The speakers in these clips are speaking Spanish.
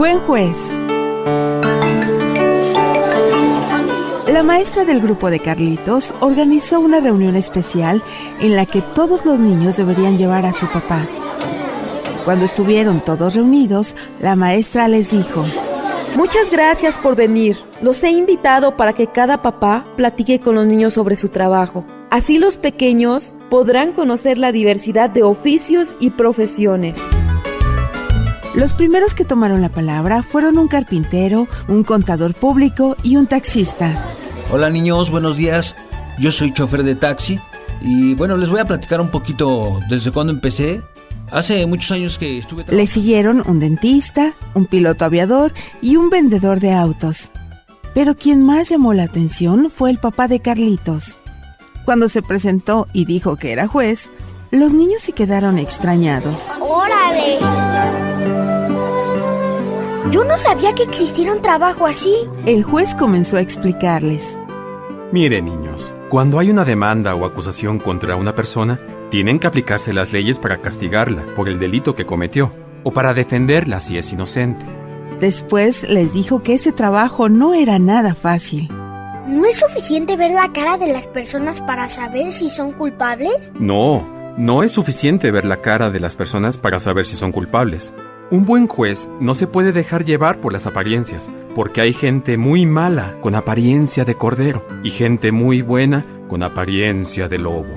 buen juez. La maestra del grupo de Carlitos organizó una reunión especial en la que todos los niños deberían llevar a su papá. Cuando estuvieron todos reunidos, la maestra les dijo: muchas gracias por venir. Los he invitado para que cada papá platique con los niños sobre su trabajo. Así los pequeños podrán conocer la diversidad de oficios y profesiones. Los primeros que tomaron la palabra fueron un carpintero, un contador público y un taxista. Hola niños, buenos días. Yo soy chofer de taxi y bueno, les voy a platicar un poquito desde cuando empecé. Hace muchos años que estuve trabajando. Le siguieron un dentista, un piloto aviador y un vendedor de autos. Pero quien más llamó la atención fue el papá de Carlitos. Cuando se presentó y dijo que era juez, los niños se quedaron extrañados. ¡Órale! Yo no sabía que existiera un trabajo así. El juez comenzó a explicarles. Miren, niños, cuando hay una demanda o acusación contra una persona, tienen que aplicarse las leyes para castigarla por el delito que cometió o para defenderla si es inocente. Después les dijo que ese trabajo no era nada fácil. ¿No es suficiente ver la cara de las personas para saber si son culpables? No es suficiente ver la cara de las personas para saber si son culpables. Un buen juez no se puede dejar llevar por las apariencias, porque hay gente muy mala con apariencia de cordero y gente muy buena con apariencia de lobo.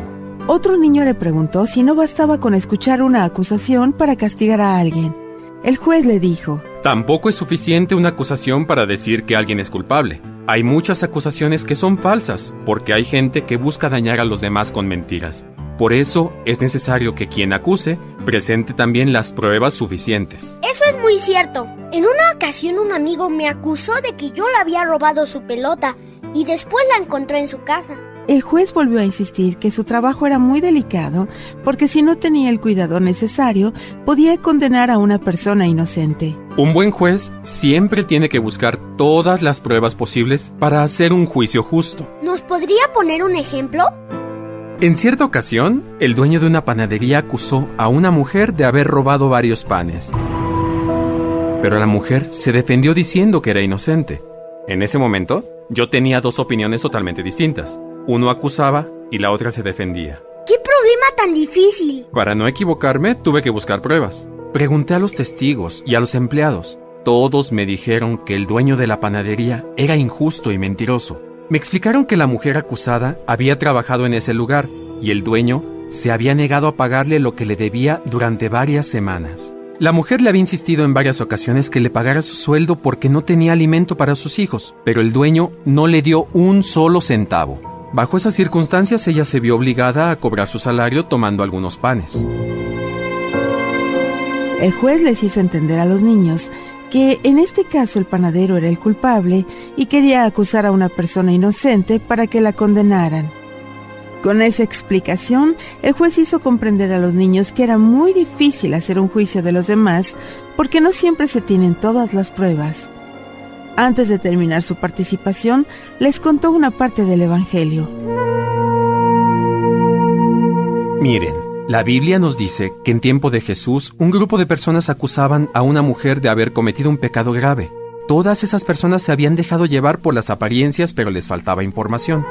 Otro niño le preguntó si no bastaba con escuchar una acusación para castigar a alguien. El juez le dijo: tampoco es suficiente una acusación para decir que alguien es culpable. Hay muchas acusaciones que son falsas, porque hay gente que busca dañar a los demás con mentiras. Por eso es necesario que quien acuse presente también las pruebas suficientes. Eso es muy cierto. En una ocasión un amigo me acusó de que yo le había robado su pelota y después la encontró en su casa. El juez volvió a insistir que su trabajo era muy delicado porque si no tenía el cuidado necesario, podía condenar a una persona inocente. Un buen juez siempre tiene que buscar todas las pruebas posibles para hacer un juicio justo. ¿Nos podría poner un ejemplo? En cierta ocasión, el dueño de una panadería acusó a una mujer de haber robado varios panes. Pero la mujer se defendió diciendo que era inocente. En ese momento, yo tenía dos opiniones totalmente distintas. Uno acusaba y la otra se defendía. ¡Qué problema tan difícil! Para no equivocarme, tuve que buscar pruebas. Pregunté a los testigos y a los empleados. Todos me dijeron que el dueño de la panadería era injusto y mentiroso. Me explicaron que la mujer acusada había trabajado en ese lugar y el dueño se había negado a pagarle lo que le debía durante varias semanas. La mujer le había insistido en varias ocasiones que le pagara su sueldo porque no tenía alimento para sus hijos, pero el dueño no le dio un solo centavo. Bajo esas circunstancias, ella se vio obligada a cobrar su salario tomando algunos panes. El juez les hizo entender a los niños que en este caso el panadero era el culpable y quería acusar a una persona inocente para que la condenaran. Con esa explicación, el juez hizo comprender a los niños que era muy difícil hacer un juicio de los demás porque no siempre se tienen todas las pruebas. Antes de terminar su participación, les contó una parte del Evangelio. Miren, la Biblia nos dice que en tiempo de Jesús, un grupo de personas acusaban a una mujer de haber cometido un pecado grave. Todas esas personas se habían dejado llevar por las apariencias, pero les faltaba información.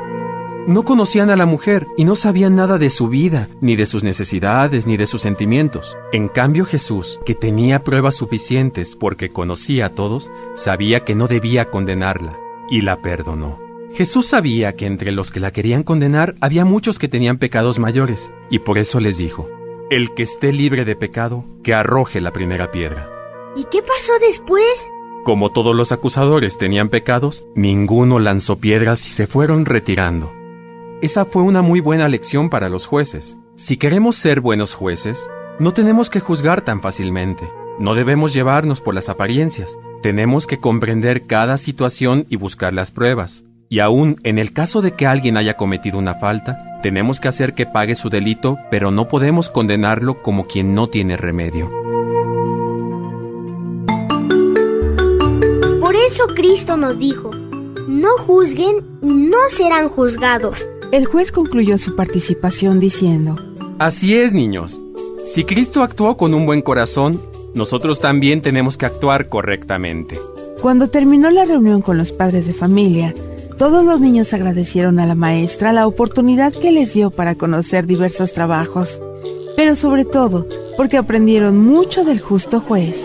No conocían a la mujer y no sabían nada de su vida, ni de sus necesidades, ni de sus sentimientos. En cambio, Jesús, que tenía pruebas suficientes porque conocía a todos, sabía que no debía condenarla y la perdonó. Jesús sabía que entre los que la querían condenar había muchos que tenían pecados mayores y por eso les dijo: el que esté libre de pecado, que arroje la primera piedra. ¿Y qué pasó después? Como todos los acusadores tenían pecados, ninguno lanzó piedras y se fueron retirando. Esa fue una muy buena lección para los jueces. Si queremos ser buenos jueces, no tenemos que juzgar tan fácilmente. No debemos llevarnos por las apariencias. Tenemos que comprender cada situación y buscar las pruebas. Y aún en el caso de que alguien haya cometido una falta, tenemos que hacer que pague su delito, pero no podemos condenarlo como quien no tiene remedio. Por eso Cristo nos dijo: no juzguen y no serán juzgados. El juez concluyó su participación diciendo: así es, niños. Si Cristo actuó con un buen corazón, nosotros también tenemos que actuar correctamente. Cuando terminó la reunión con los padres de familia, todos los niños agradecieron a la maestra la oportunidad que les dio para conocer diversos trabajos, pero sobre todo porque aprendieron mucho del justo juez.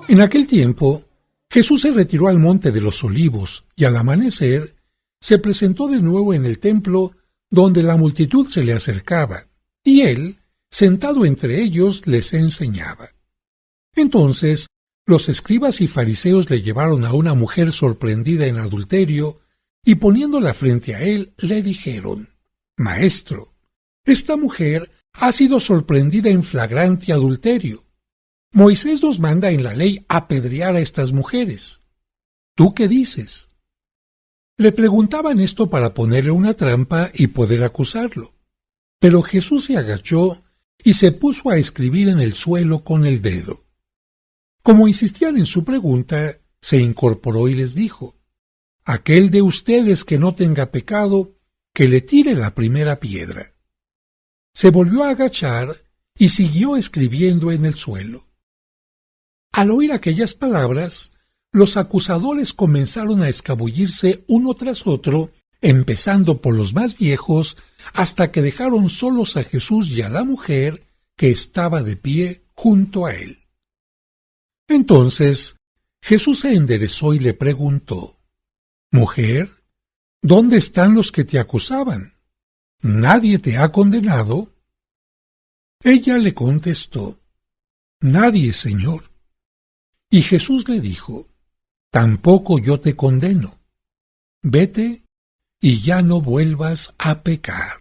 En aquel tiempo, Jesús se retiró al monte de los Olivos y al amanecer se presentó de nuevo en el templo donde la multitud se le acercaba, y él, sentado entre ellos, les enseñaba. Entonces, los escribas y fariseos le llevaron a una mujer sorprendida en adulterio, y poniéndola frente a él, le dijeron: Maestro, esta mujer ha sido sorprendida en flagrante adulterio. Moisés nos manda en la ley apedrear a estas mujeres. ¿Tú qué dices? Le preguntaban esto para ponerle una trampa y poder acusarlo. Pero Jesús se agachó y se puso a escribir en el suelo con el dedo. Como insistían en su pregunta, se incorporó y les dijo: Aquel de ustedes que no tenga pecado, que le tire la primera piedra. Se volvió a agachar y siguió escribiendo en el suelo. Al oír aquellas palabras, los acusadores comenzaron a escabullirse uno tras otro, empezando por los más viejos, hasta que dejaron solos a Jesús y a la mujer que estaba de pie junto a él. Entonces Jesús se enderezó y le preguntó: Mujer, ¿dónde están los que te acusaban? ¿Nadie te ha condenado? Ella le contestó: Nadie, Señor. Y Jesús le dijo: Tampoco yo te condeno. Vete y ya no vuelvas a pecar.